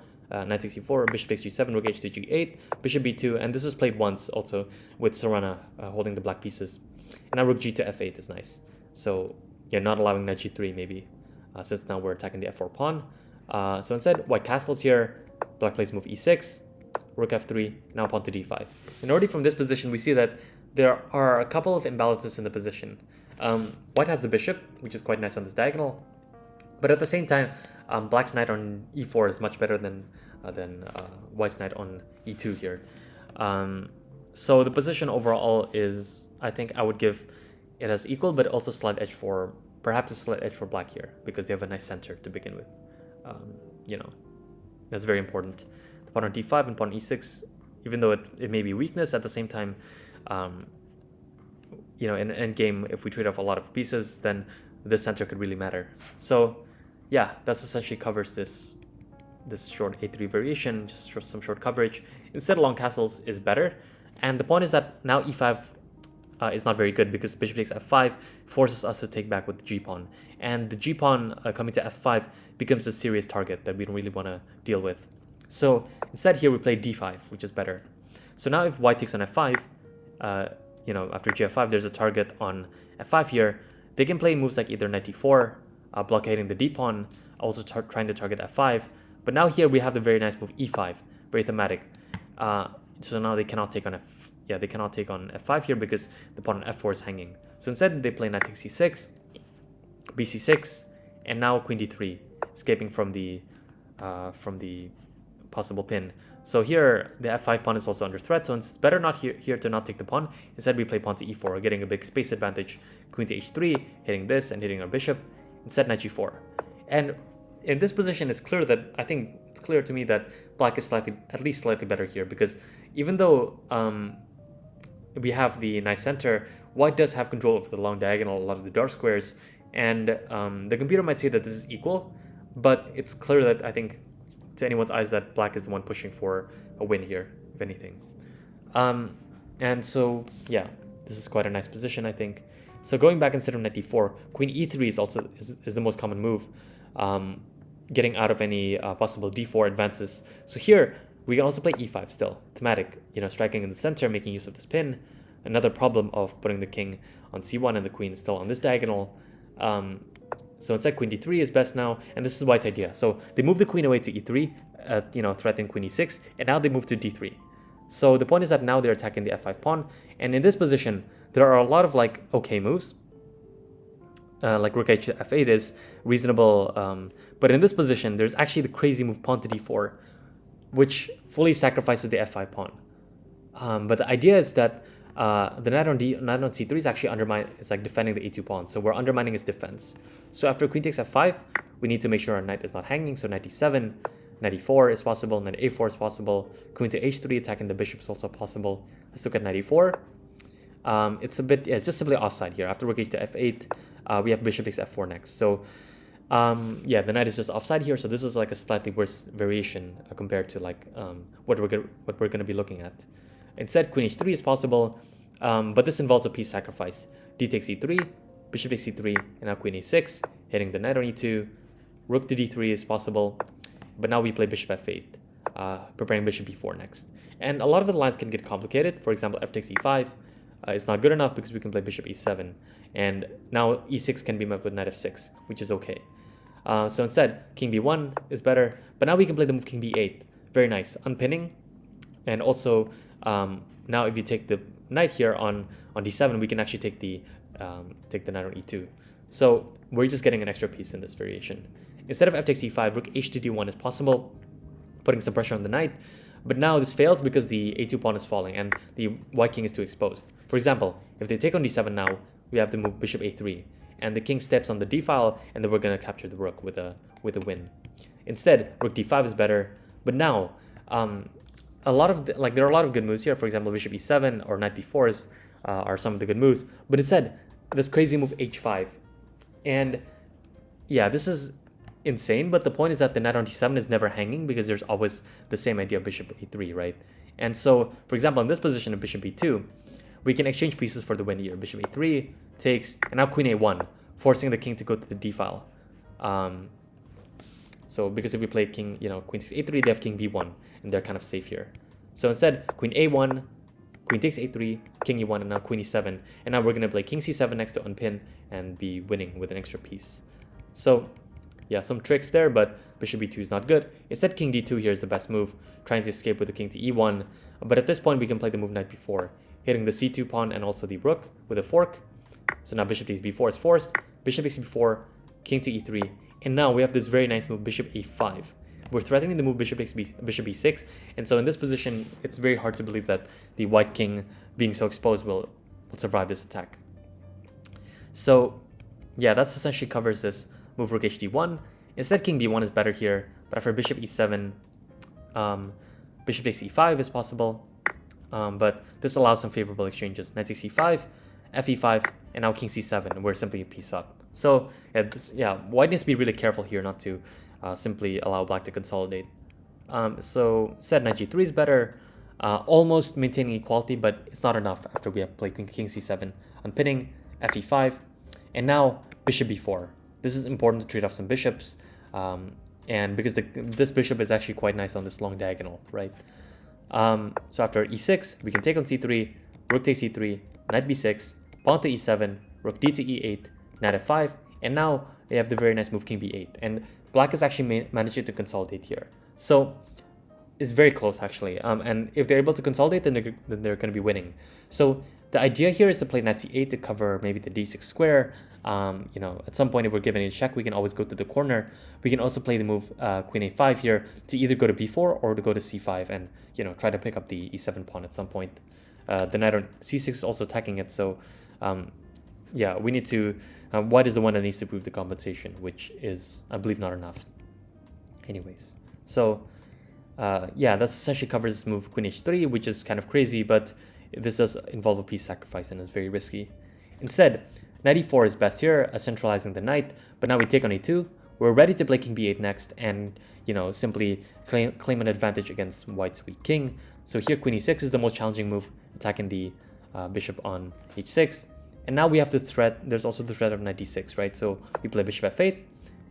knight takes e4, bishop takes g7, rook h to g8, bishop b2, and this was played once also with Serrano holding the black pieces. And now rook g to f8 is nice. So yeah, not allowing knight g3 maybe, since now we're attacking the f4 pawn. So instead, white castles here, black plays move e6, rook f3, now pawn to d5. And already from this position, we see that there are a couple of imbalances in the position. White has the bishop, which is quite nice on this diagonal, but at the same time, black's knight on e4 is much better than white's knight on e2 here. So the position overall is, I think I would give it as equal, but also slight edge for, perhaps a slight edge for black here, because they have a nice center to begin with. You know, that's very important. The pawn on d5 and pawn on e6, even though it may be weakness, at the same time, you know, in an endgame, if we trade off a lot of pieces, then the center could really matter. So yeah, that's essentially covers this short a3 variation, just some short coverage. Instead, long castles is better. And the point is that now e5 is not very good, because bishop takes f5 forces us to take back with the g-pawn. And the g-pawn coming to f5 becomes a serious target that we don't really want to deal with. So instead here we play d5, which is better. So now if white takes on f5, you know, after gf5, there's a target on f5 here. They can play moves like either knight d4, blockading the d-pawn, also trying to target f5. But now here we have the very nice move e5, very thematic. So now they cannot take on they cannot take on f5 here because the pawn on f4 is hanging. So instead they play knight takes c6, bc6, and now queen d3, escaping from the possible pin. So here the f5 pawn is also under threat, so it's better not here to not take the pawn. Instead we play pawn to e4, getting a big space advantage. Queen to h3, hitting this and hitting our bishop. Instead knight g4. And in this position, it's clear that I think it's clear to me that black is at least slightly better here, because even though we have the nice center, white does have control of the long diagonal, a lot of the dark squares, and the computer might say that this is equal, but it's clear that I think to anyone's eyes that black is the one pushing for a win here, if anything. And so yeah, this is quite a nice position, I think. So going back instead of knight d4, queen e3 is also is the most common move, getting out of any possible d4 advances. So here we can also play e5 still, thematic, striking in the center, making use of this pin. Another problem of putting the king on c1 and the queen still on this diagonal. So instead queen d3 is best now, and this is white's idea. So they move the queen away to e3, threatening queen e6, and now they move to d3. So the point is that now they're attacking the f5 pawn, and in this position there are a lot of okay moves, like rook h to f8 is reasonable, but in this position there's actually the crazy move pawn to d4, which fully sacrifices the f5 pawn. But the idea is that the knight on c3 is actually it's like defending the a2 pawn, so we're undermining his defense. So after queen takes f5, we need to make sure our knight is not hanging, so knight d7, knight e4 is possible, knight a4 is possible, queen to h3 attacking the bishop is also possible. Let's look at knight e4. It's just simply offside here. After rook h to f8, we have bishop takes f4 next. So yeah, the knight is just offside here, so this is like a slightly worse variation compared to what we're gonna be looking at. Instead, queen h3 is possible, but this involves a piece sacrifice. D takes e3, bishop takes c3, and now queen a6, hitting the knight on e2. Rook to d3 is possible, but now we play bishop f8, preparing bishop b4 next. And a lot of the lines can get complicated. For example, f takes e5 is not good enough because we can play bishop e7, and now e6 can be met with knight f6, which is okay. So instead, king b1 is better, but now we can play the move king b8. Very nice, unpinning, and also now if you take the knight here on d7, we can actually take the knight on e2. So we're just getting an extra piece in this variation. Instead of f takes e5, rook h to d1 is possible, putting some pressure on the knight. But now this fails because the a2 pawn is falling and the white king is too exposed. For example, if they take on d7 now, we have to move bishop a3, and the king steps on the d file, and then we're gonna capture the rook with a win. Instead, rook d5 is better, but now there are a lot of good moves here. For example, bishop e7 or knight b4 are some of the good moves. But instead, this crazy move h5, and yeah, this is insane, but the point is that the knight on d7 is never hanging because there's always the same idea of bishop a3, right? And so, for example, in this position of bishop b2, we can exchange pieces for the win here. Bishop a3 takes, and now queen a1, forcing the king to go to the d file. So because if we play king, queen takes a3, they have king b1, and they're kind of safe here. So instead, queen a1, queen takes a3, king e1, and now queen e7, and now we're gonna play king c7 next to unpin and be winning with an extra piece. So yeah, some tricks there, but bishop b2 is not good. Instead, king d2 here is the best move, trying to escape with the king to e1. But at this point, we can play the move knight b4, hitting the c2 pawn and also the rook with a fork. So now bishop takes b4 is forced, bishop takes b4, king to e3, and now we have this very nice move, bishop a5. We're threatening the move bishop e6, and so in this position, it's very hard to believe that the white king, being so exposed, will survive this attack. So yeah, that's essentially covers this move rook h d1. Instead, king b1 is better here, but after bishop e7, bishop takes e5 is possible, but this allows some favorable exchanges. Knight takes e5, f e5, and now king c7, and we're simply a piece up. So yeah, white needs to be really careful here not to simply allow black to consolidate. So instead, knight g3 is better, almost maintaining equality, but it's not enough after we have played king c7, unpinning, f e5, and now bishop b4. This is important to trade off some bishops, and because this bishop is actually quite nice on this long diagonal, right? So after e6, we can take on c3, rook takes e3, knight b6, pawn to e7, rook d to e8, knight f5, and now they have the very nice move king b8. And black is actually managed to consolidate here. So it's very close actually. And if they're able to consolidate, then they're going to be winning. So the idea here is to play knight c8 to cover maybe the d6 square. At some point, if we're given a check, we can always go to the corner. We can also play the move queen a5 here to either go to b4 or to go to c5 and try to pick up the e7 pawn at some point. The knight on c6 is also attacking it, so yeah, we need to. White is the one that needs to prove the compensation, which is, I believe, not enough. Anyways, so yeah, that essentially covers this move queen h3, which is kind of crazy, but this does involve a piece sacrifice and is very risky. Instead, knight e4 is best here, centralizing the knight, but now we take on e2. We're ready to play king b8 next and, you know, simply claim an advantage against white's weak king. So here queen e6 is the most challenging move, attacking the bishop on h6. And now we have the threat, there's also the threat of knight d6, right? So we play bishop f8,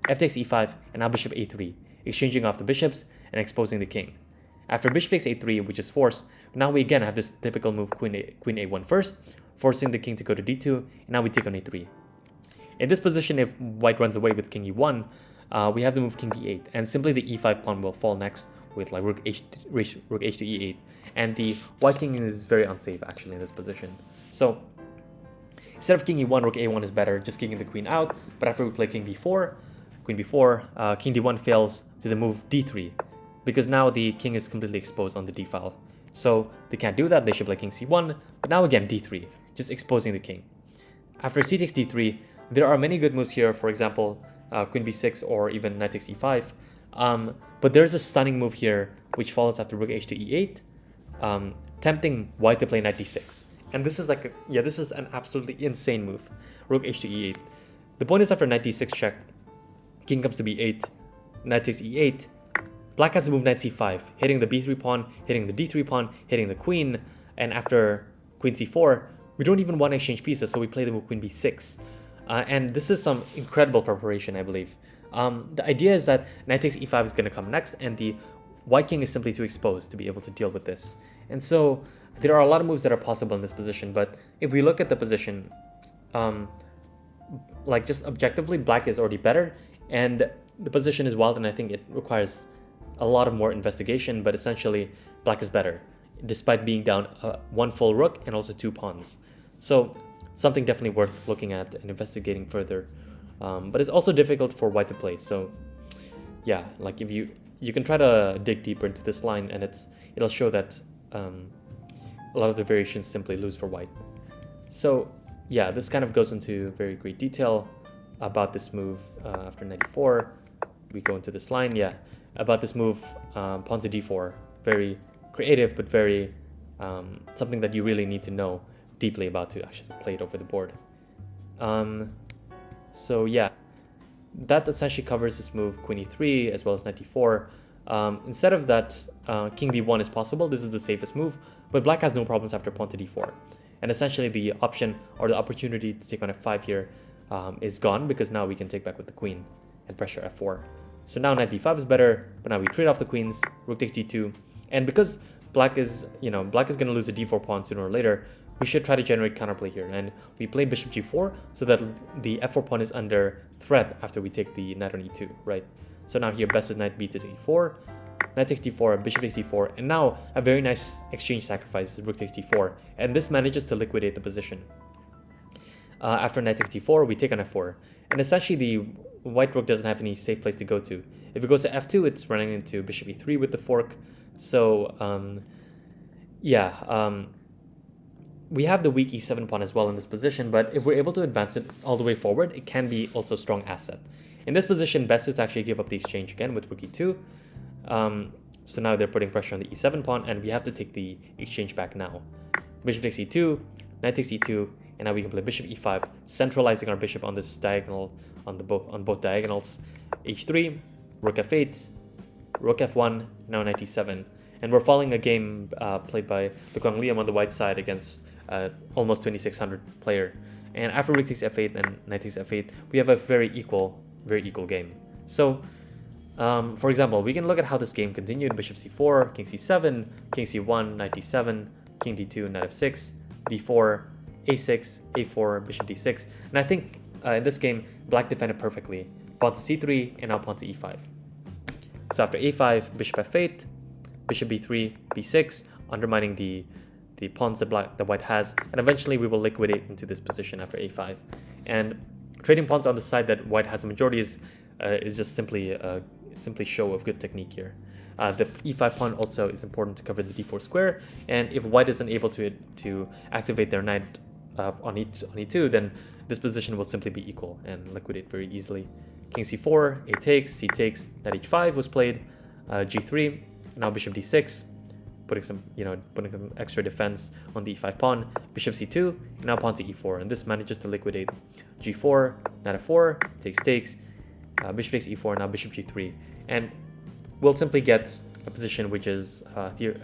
f takes e5, and now bishop a3, exchanging off the bishops and exposing the king. After bishop takes a3, which is forced, now we again have this typical move queen a1 first, forcing the king to go to d2, and now we take on a3. In this position, if white runs away with king e1, we have the move king b8, and simply the e5 pawn will fall next with like rook h to e8, and the white king is very unsafe actually in this position. So instead of king e1, rook a1 is better, just kicking the queen out, but after we play king b4, king d1 fails to the move d3, because now the king is completely exposed on the d file. So they can't do that, they should play king c1, but now again d3, just exposing the king. After c takes d3, there are many good moves here, for example, queen b6 or even knight takes e5, but there's a stunning move here which follows after rook h to e8, tempting white to play knight d6. And this is like, this is an absolutely insane move, rook h to e8. The point is after knight d6 check, king comes to b8, knight takes e8, black has to move knight c5, hitting the b3 pawn, hitting the d3 pawn, hitting the queen, and after queen c4, we don't even want to exchange pieces, so we play the move queen b6. And this is some incredible preparation, I believe. The idea is that knight takes e5 is going to come next, and the white king is simply too exposed to be able to deal with this. And so there are a lot of moves that are possible in this position, but if we look at the position, like just objectively, black is already better, and the position is wild, and I think it requires a lot of more investigation, but essentially black is better, despite being down one full rook and also 2 pawns. So something definitely worth looking at and investigating further. But it's also difficult for white to play. So yeah, like if you can try to dig deeper into this line, and it'll show that a lot of the variations simply lose for white. So yeah, this kind of goes into very great detail about this move after knight e4. We go into this line, about this move, pawn to d4. Very creative, but very something that you really need to know deeply about to actually play it over the board. So yeah, that essentially covers this move queen e3 as well as knight e4. Instead of that, king b1 is possible. This is the safest move, but black has no problems after pawn to d4. And essentially the option or the opportunity to take on f5 here is gone, because now we can take back with the queen and pressure f4. So now knight b5 is better, but now we trade off the queens, rook takes d2, and because black is going to lose a d4 pawn sooner or later, we should try to generate counterplay here, and we play bishop g4 so that the f4 pawn is under threat after we take the knight on e2, right? So now here best is knight b to e4, knight takes d4, bishop takes d4, and now a very nice exchange sacrifice is rook takes d4, and this manages to liquidate the position. After knight takes d4, we take on f4, and essentially the white rook doesn't have any safe place to go to. If it goes to f2, it's running into bishop e3 with the fork. So we have the weak e7 pawn as well in this position, but if we're able to advance it all the way forward, it can be also a strong asset. In this position, best is actually give up the exchange again with rook e2. So now they're putting pressure on the e7 pawn, and we have to take the exchange back now. Bishop takes e2, knight takes e2, and now we can play bishop e5, centralizing our bishop on this diagonal, on both diagonals. h3, rook f8, rook f1, now knight e7. And we're following a game played by Lukwang Liam on the white side against almost 2600 player. And after rook takes f8 and knight takes f8, we have a very equal game. So, for example, we can look at how this game continued. Bishop c4, king c7, king c1, knight d7, king d2, knight f6, b4, a6, a4, bishop d6. And I think in this game, black defended perfectly. Pawn to c3, and now pawn to e5. So after a5, bishop f8, bishop b3, b6, undermining the pawns that white has, and eventually we will liquidate into this position after a5. And trading pawns on the side that white has a majority is just simply show of good technique here. The e5 pawn also is important to cover the d4 square, and if white isn't able to activate their knight on e2, then this position will simply be equal and liquidate very easily. king c4, a takes, c takes, knight h5 was played, g3, now bishop d6, putting some extra defense on the e5 pawn, bishop c2, now pawn to e4, and this manages to liquidate g4, knight f4, takes, bishop takes e4, now bishop g3, and we'll simply get a position which is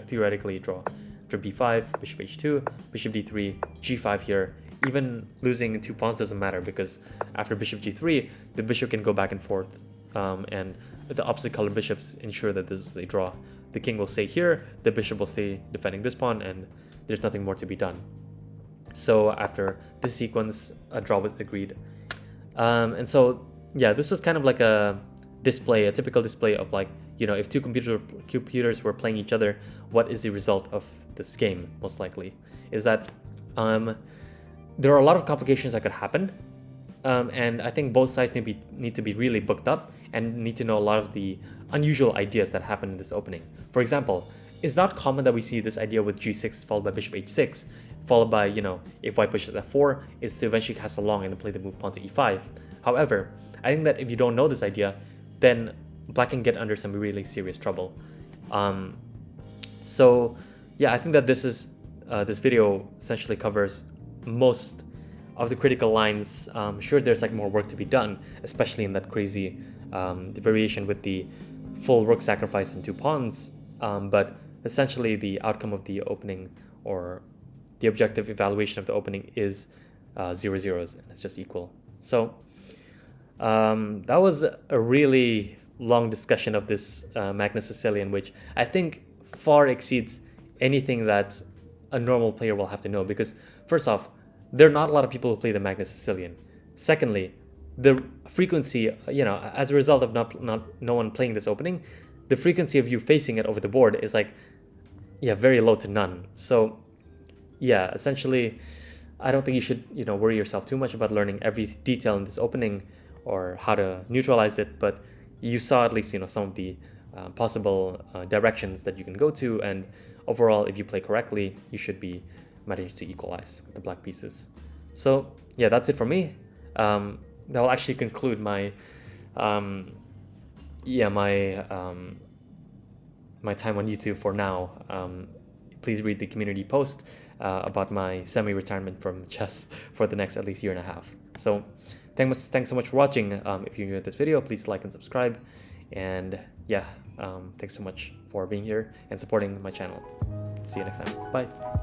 theoretically a draw. After b5, bishop h2, bishop d3, g5 here. Even losing 2 pawns doesn't matter, because after bishop g3, the bishop can go back and forth, and the opposite color bishops ensure that this is a draw. The king will stay here, the bishop will stay defending this pawn, and there's nothing more to be done. So after this sequence, a draw was agreed. And so, yeah, this was kind of like a display, a typical display of like, if two computers were playing each other, what is the result of this game? Most likely is that there are a lot of complications that could happen, and I think both sides need to be really booked up and need to know a lot of the unusual ideas that happen in this opening. For example, it's not common that we see this idea with g6 followed by bishop h6, followed by, if white pushes f4, is to eventually castle long and play the move pawn to e5. However, I think that if you don't know this idea, then black can get under some really serious trouble. So yeah, I think that this video essentially covers most of the critical lines. Sure, there's like more work to be done, especially in that crazy the variation with the full rook sacrifice and 2 pawns, but essentially the outcome of the opening, or the objective evaluation of the opening, is 0-0s, and it's just equal. So that was a really long discussion of this Magnus Sicilian, which I think far exceeds anything that a normal player will have to know, because first off, there are not a lot of people who play the Magnus Sicilian. Secondly, the frequency, as a result of no one playing this opening, the frequency of you facing it over the board is like, very low to none. So yeah, essentially, I don't think you should, worry yourself too much about learning every detail in this opening or how to neutralize it, but you saw at least, some of the possible directions that you can go to, and overall, if you play correctly, you should be managing to equalize with the black pieces. So yeah, that's it for me. That will actually conclude my my time on YouTube for now. Please read the community post about my semi-retirement from chess for the next at least 1.5 years. So thanks so much for watching. If you enjoyed this video, please like and subscribe, and yeah, thanks so much for being here and supporting my channel. See you next time. Bye.